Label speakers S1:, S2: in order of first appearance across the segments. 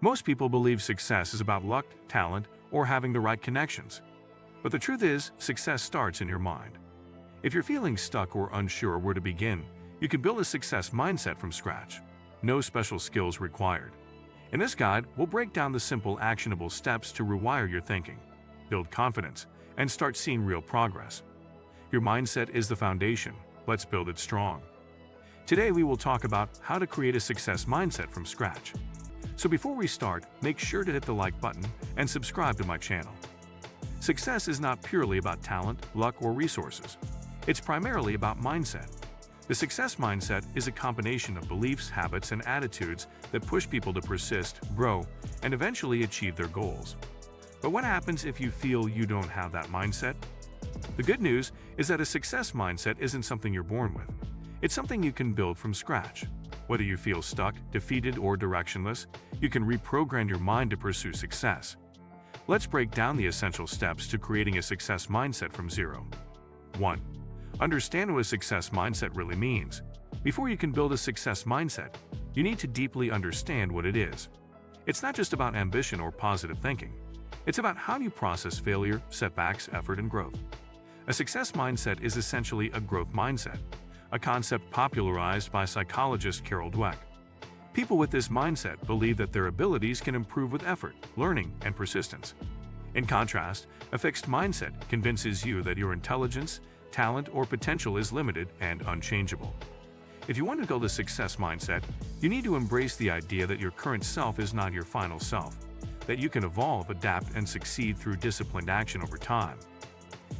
S1: Most people believe success is about luck, talent, or having the right connections. But the truth is, success starts in your mind. If you're feeling stuck or unsure where to begin, you can build a success mindset from scratch. No special skills required. In this guide, we'll break down the simple, actionable steps to rewire your thinking, build confidence, and start seeing real progress. Your mindset is the foundation. Let's build it strong. Today, we will talk about how to create a success mindset from scratch. So before we start, make sure to hit the like button and subscribe to my channel. Success is not purely about talent, luck, or resources. It's primarily about mindset. The success mindset is a combination of beliefs, habits, and attitudes that push people to persist, grow, and eventually achieve their goals. But what happens if you feel you don't have that mindset? The good news is that a success mindset isn't something you're born with. It's something you can build from scratch. Whether you feel stuck, defeated, or directionless, you can reprogram your mind to pursue success. Let's break down the essential steps to creating a success mindset from zero. 1. Understand what a success mindset really means. Before you can build a success mindset, you need to deeply understand what it is. It's not just about ambition or positive thinking. It's about how you process failure, setbacks, effort, and growth. A success mindset is essentially a growth mindset, a concept popularized by psychologist Carol Dweck. People with this mindset believe that their abilities can improve with effort, learning, and persistence. In contrast, a fixed mindset convinces you that your intelligence, talent, or potential is limited and unchangeable. If you want to build a success mindset, you need to embrace the idea that your current self is not your final self, that you can evolve, adapt, and succeed through disciplined action over time.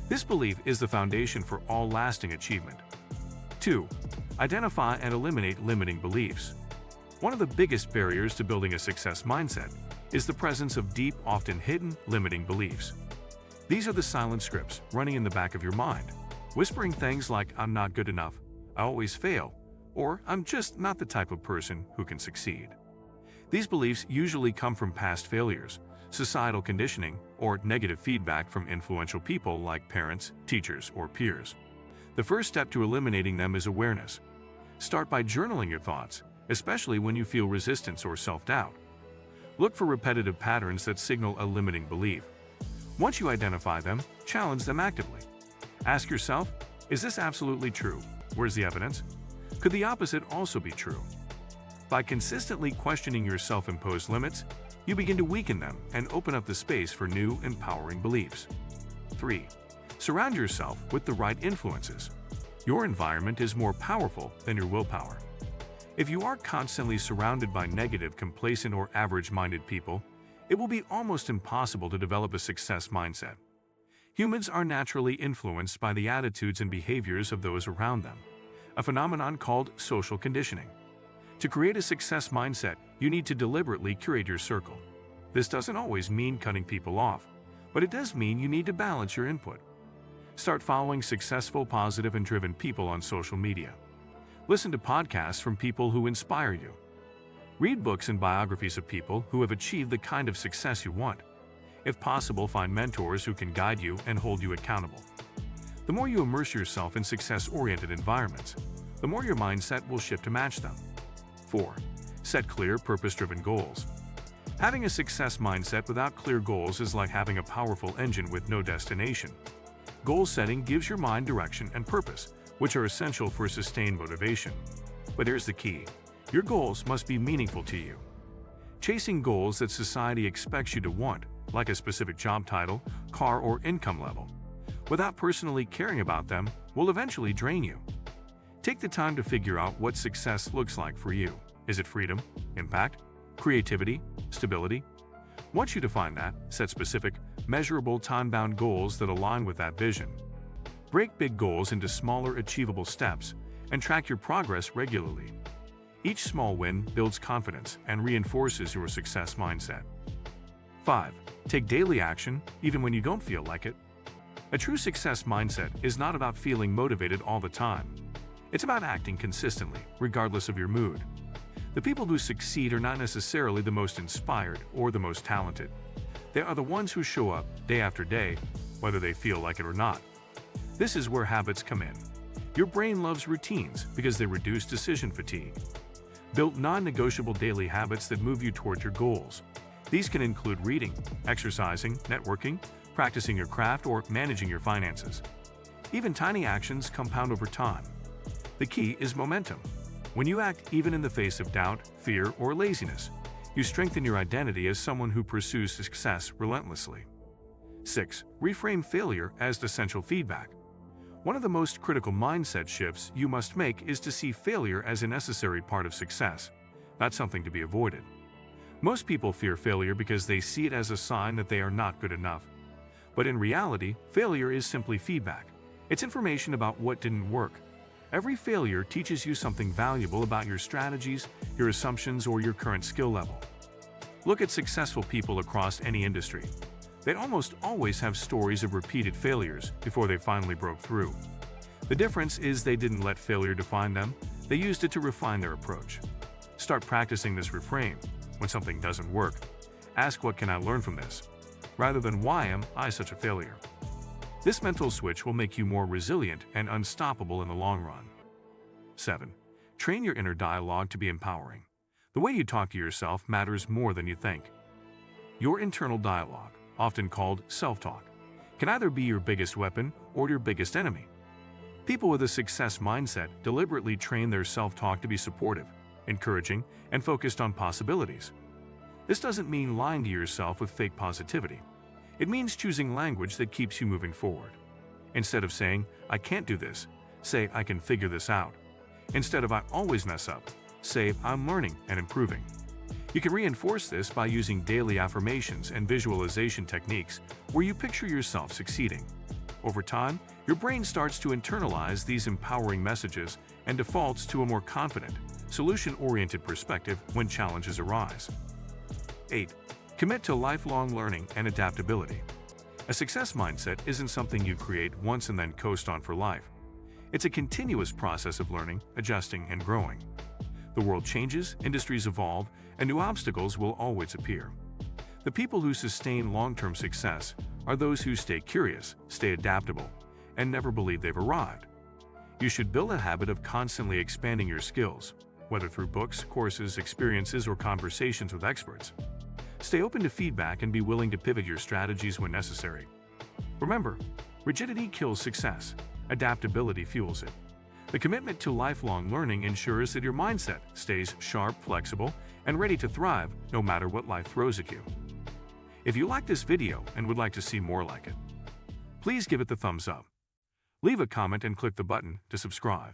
S1: This belief is the foundation for all lasting achievement. 2. Identify and eliminate limiting beliefs. One of the biggest barriers to building a success mindset is the presence of deep, often hidden, limiting beliefs. These are the silent scripts running in the back of your mind, whispering things like, "I'm not good enough," "I always fail," or "I'm just not the type of person who can succeed." These beliefs usually come from past failures, societal conditioning, or negative feedback from influential people like parents, teachers, or peers. The first step to eliminating them is awareness. Start by journaling your thoughts, especially when you feel resistance or self-doubt. Look for repetitive patterns that signal a limiting belief. Once you identify them, challenge them actively. Ask yourself, is this absolutely true? Where's the evidence? Could the opposite also be true? By consistently questioning your self-imposed limits, you begin to weaken them and open up the space for new, empowering beliefs. 3. Surround yourself with the right influences. Your environment is more powerful than your willpower. If you are constantly surrounded by negative, complacent, or average-minded people, it will be almost impossible to develop a success mindset. Humans are naturally influenced by the attitudes and behaviors of those around them, a phenomenon called social conditioning. To create a success mindset, you need to deliberately curate your circle. This doesn't always mean cutting people off, but it does mean you need to balance your input. Start following successful, positive, and driven people on social media. Listen to podcasts from people who inspire you. Read books and biographies of people who have achieved the kind of success you want. If possible, find mentors who can guide you and hold you accountable. The more you immerse yourself in success-oriented environments, the more your mindset will shift to match them. 4. Set clear, purpose-driven goals. Having a success mindset without clear goals is like having a powerful engine with no destination. Goal setting gives your mind direction and purpose, which are essential for sustained motivation. But here's the key. Your goals must be meaningful to you. Chasing goals that society expects you to want, like a specific job title, car, or income level, without personally caring about them, will eventually drain you. Take the time to figure out what success looks like for you. Is it freedom, impact, creativity, stability? Once you define that, set specific, measurable, time-bound goals that align with that vision. Break big goals into smaller, achievable steps and track your progress regularly. Each small win builds confidence and reinforces your success mindset. 5. Take daily action, even when you don't feel like it. A true success mindset is not about feeling motivated all the time. It's about acting consistently, regardless of your mood. The people who succeed are not necessarily the most inspired or the most talented. They are the ones who show up day after day, whether they feel like it or not. This is where habits come in. Your brain loves routines because they reduce decision fatigue. Build non-negotiable daily habits that move you toward your goals. These can include reading, exercising, networking, practicing your craft, or managing your finances. Even tiny actions compound over time. The key is momentum. When you act even in the face of doubt, fear, or laziness, you strengthen your identity as someone who pursues success relentlessly. 6. Reframe failure as essential feedback. One of the most critical mindset shifts you must make is to see failure as a necessary part of success, not something to be avoided. Most people fear failure because they see it as a sign that they are not good enough. But in reality, failure is simply feedback. It's information about what didn't work. Every failure teaches you something valuable about your strategies, your assumptions, or your current skill level. Look at successful people across any industry. They almost always have stories of repeated failures before they finally broke through. The difference is they didn't let failure define them, they used it to refine their approach. Start practicing this reframe. When something doesn't work, ask, what can I learn from this, rather than why am I such a failure. This mental switch will make you more resilient and unstoppable in the long run. 7. Train your inner dialogue to be empowering. The way you talk to yourself matters more than you think. Your internal dialogue, often called self-talk, can either be your biggest weapon or your biggest enemy. People with a success mindset deliberately train their self-talk to be supportive, encouraging, and focused on possibilities. This doesn't mean lying to yourself with fake positivity. It means choosing language that keeps you moving forward. Instead of saying, "I can't do this," say, "I can figure this out." Instead of "I always mess up," say, "I'm learning and improving." You can reinforce this by using daily affirmations and visualization techniques where you picture yourself succeeding. Over time, your brain starts to internalize these empowering messages and defaults to a more confident, solution-oriented perspective when challenges arise. 8. Commit to lifelong learning and adaptability. A success mindset isn't something you create once and then coast on for life. It's a continuous process of learning, adjusting, and growing. The world changes, industries evolve, and new obstacles will always appear. The people who sustain long-term success are those who stay curious, stay adaptable, and never believe they've arrived. You should build a habit of constantly expanding your skills, whether through books, courses, experiences, or conversations with experts. Stay open to feedback and be willing to pivot your strategies when necessary. Remember, rigidity kills success. Adaptability fuels it. The commitment to lifelong learning ensures that your mindset stays sharp, flexible, and ready to thrive no matter what life throws at you. If you like this video and would like to see more like it, please give it the thumbs up. Leave a comment and click the button to subscribe.